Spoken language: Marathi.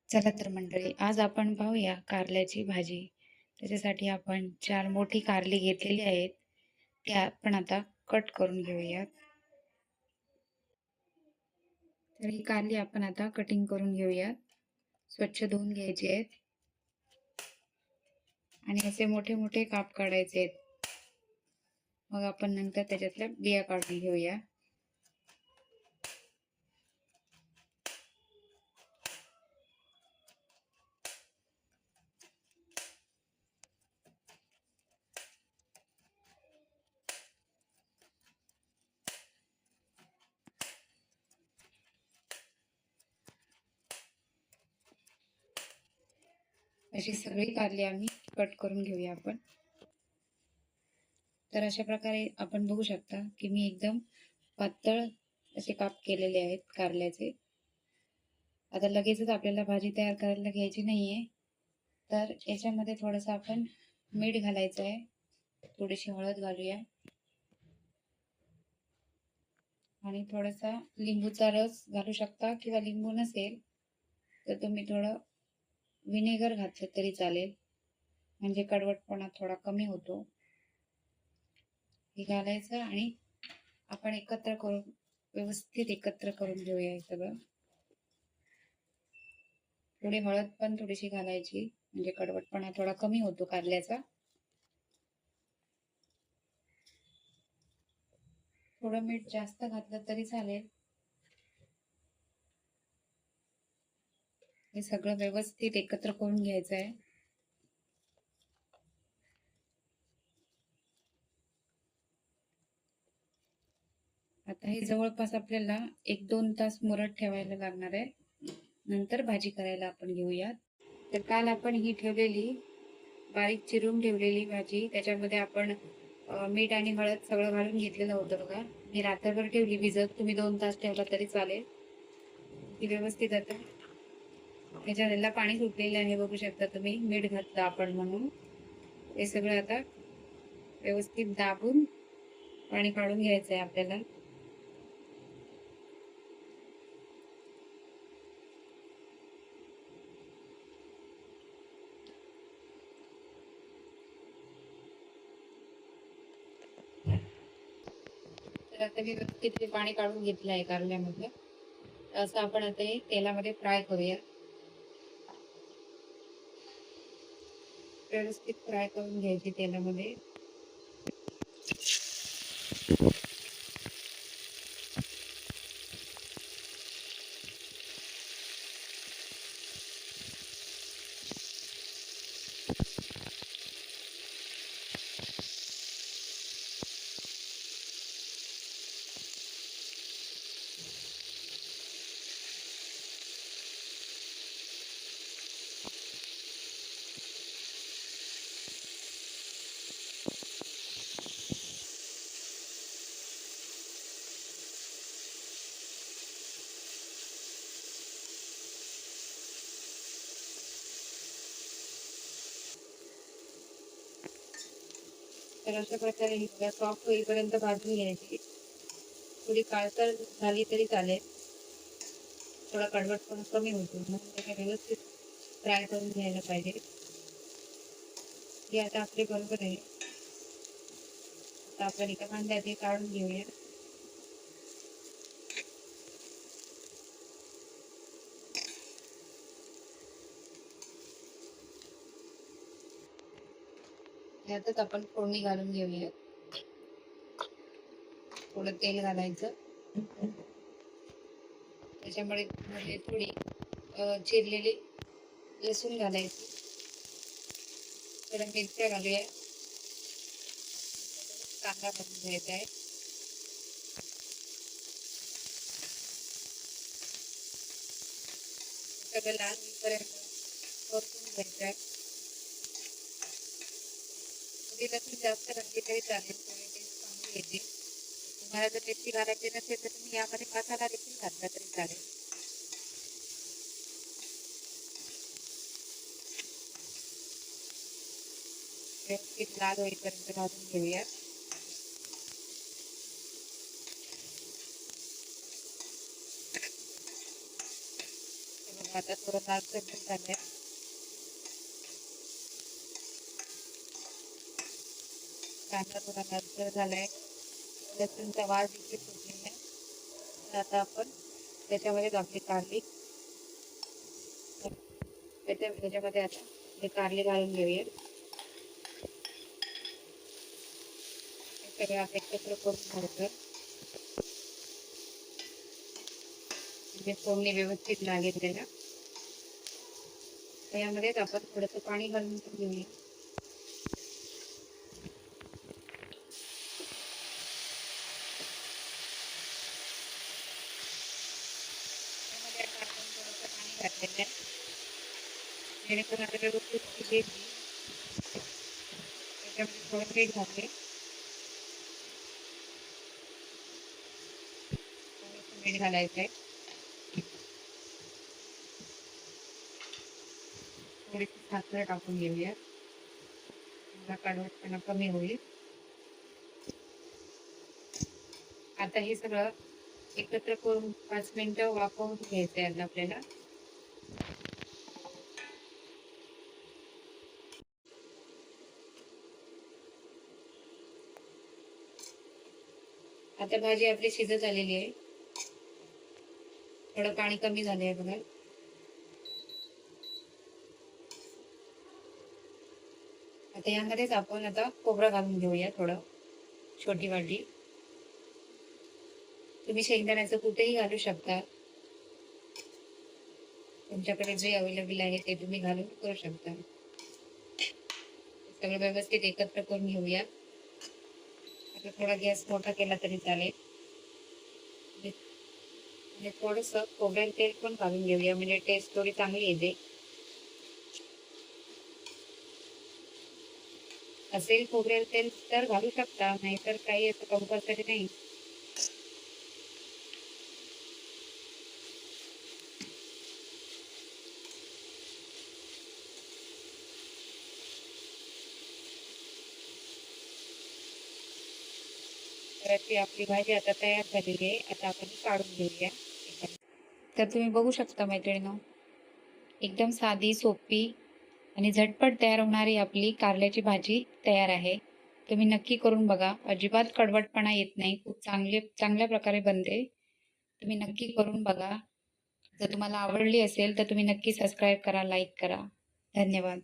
चला तर मंडळी, आज आपण पाहूया कारल्याची भाजी. त्याच्यासाठी आपण 4 मोठी कारली घेतलेली आहेत. त्या आपण आता कट करून घेऊयात. तर ही कारली आपण आता कटिंग करून घेऊयात. स्वच्छ धुवून घ्यायची आहेत आणि असे मोठे मोठे काप काढायचे आहेत. मग आपण नंतर त्याच्यातल्या बिया काढून घेऊया. अशी सगळी कारली आम्ही कट करून घेऊया आपण. तर अशा प्रकारे आपण बघू शकता की मी एकदम पातळ असे काप केलेले आहेत कारल्याचे. आता लगेचच आपल्याला भाजी तयार करायला घ्यायची नाहीये, तर याच्यामध्ये थोडंसं आपण मीठ घालायचं आहे, थोडीशी हळद घालूया आणि थोडासा लिंबूचा रस घालू शकता किंवा लिंबू नसेल तर तुम्ही थोडं विनेगर घातलं तरी चालेल, म्हणजे कडवटपणा थोडा कमी होतो. हे घालायचं आणि आपण एकत्र करून व्यवस्थित एकत्र करून घेऊया हे सगळं. थोडी हळद पण थोडीशी घालायची, म्हणजे कडवटपणा थोडा कमी होतो कारल्याचा. थोडं मीठ जास्त घातलं तरी चालेल. हे सगळं व्यवस्थित एकत्र करून घ्यायचं आहे. आता हे जवळपास आपल्याला 1-2 तास मुरत ठेवायला लागणार आहे. नंतर भाजी करायला आपण घेऊयात. तर काल आपण ही ठेवलेली बारीक चिरून ठेवलेली भाजी, त्याच्यामध्ये आपण मीठ आणि हळद सगळं घालून घेतलेलं होतं बघा. मी रात्रभर ठेवली भिजत, तुम्ही 2 तास ठेवला तरी चालेल. ती व्यवस्थित आता त्याच्याला पाणी सुटलेलं आहे, बघू शकता तुम्ही. मीठ घातलं आपण म्हणून. हे सगळं आता व्यवस्थित दाबून पाणी काढून घ्यायचं आहे आपल्याला. तर आता मी व्यवस्थित ते पाणी काढून घेतलं आहे कारल्यामध्ये. असं आपण आता हे तेलामध्ये फ्राय करूया. व्यवस्थित फ्राय करून घ्यायची तेलामध्ये. तर अशा प्रकारे ही सॉफ्ट होईपर्यंत भाजून घ्यायची. थोडी काळसर झाली तरी चालेल, थोडा कडवटपणा कमी होतो, म्हणून त्याला व्यवस्थित फ्राय करून घ्यायला पाहिजे. हे आता आपले बरोबर आहे. आता आपण एका भांड्यात हे काढून घेऊया. यातच आपण फोडणी घालून घेऊया. थोडं तेल घालायचं, त्याच्यामुळे म्हणजे थोडी चिरलेली लसूण घालायची. थोड्या मिरच्या घालूया. कांदा भाजून घ्यायचा आहे. सगळं लाल होईपर्यंत परतून घ्यायचं आहे. थोडी लसूण जास्त घातली तरी चालेल, थोडी टेस्ट चांगली येते. तुम्हाला जर मिरची घालायची नसेल तर तुम्ही यामध्ये मसाला देखील घातला तरी चालेल. व्यवस्थित लाल होईपर्यंत भाजून घेऊया. आता थोडं लालसर झालंय. कांदा थोडा लालसर झालाय. लसूणचा वास देखील सुटलेला आहे. तर आता आपण त्याच्यामध्ये आपली कारली त्याच्यामध्ये आता हे कारली घालून घेऊया. सगळं आता एकत्र करून घ्यायचं म्हणजे फोडणी व्यवस्थित लागेल त्याला. त्यामध्येच आपण थोडंसं पाणी घालून घेऊया. त्यामध्ये आता आपण थोडंसं पाणी घातलेलं आहे जेणेकरून आता व्यवस्थित शिजेल. त्याच्यामध्ये थोडं मीठ घातले, थोडंसं मीठ घालायचं आहे. थोडीशी साखर टाकून घेऊया. कडवटपणा कमी होईल. आता हे सगळं एकत्र करून 5 मिनिटं वाफवून घ्यायचं आहे आपल्याला. आता भाजी आपली शिजत आलेली आहे. थोडं पाणी कमी झालं आहे बघा. आता यामध्येच आपण आता खोबरं घालून घेऊया थोडं, छोटी वाटी. तुम्ही शेंगदाण्याचं कुठेही घालू शकता. तुमच्याकडे जे अवेलेबल आहे ते तुम्ही घालून करू शकता. सगळं व्यवस्थित एकत्र करून घेऊया. आता थोडा गॅस मोठा केला तरी चालेल. आणि थोडंसं खोबरेल तेल पण घालून घेऊया म्हणजे टेस्ट थोडी चांगली येते. असेल खोबरेल तेल तर घालू शकता, नाहीतर काही असं कंपल्सरी नाही. तर ती आपली भाजी आता तयार झालेली आहे. आता आपण काढून घेऊया. तर तुम्ही बघू शकता मैत्रिणींनो, एकदम साधी, सोपी आणि झटपट तयार होणारी आपली कारल्याची भाजी तयार आहे. तुम्ही नक्की करून बघा. अजिबात कडवटपणा येत नाही. खूप चांगल्या प्रकारे बनते. तुम्ही नक्की करून बघा. जर तुम्हाला आवडली असेल तर तुम्ही नक्की सबस्क्राईब करा, लाईक करा. धन्यवाद.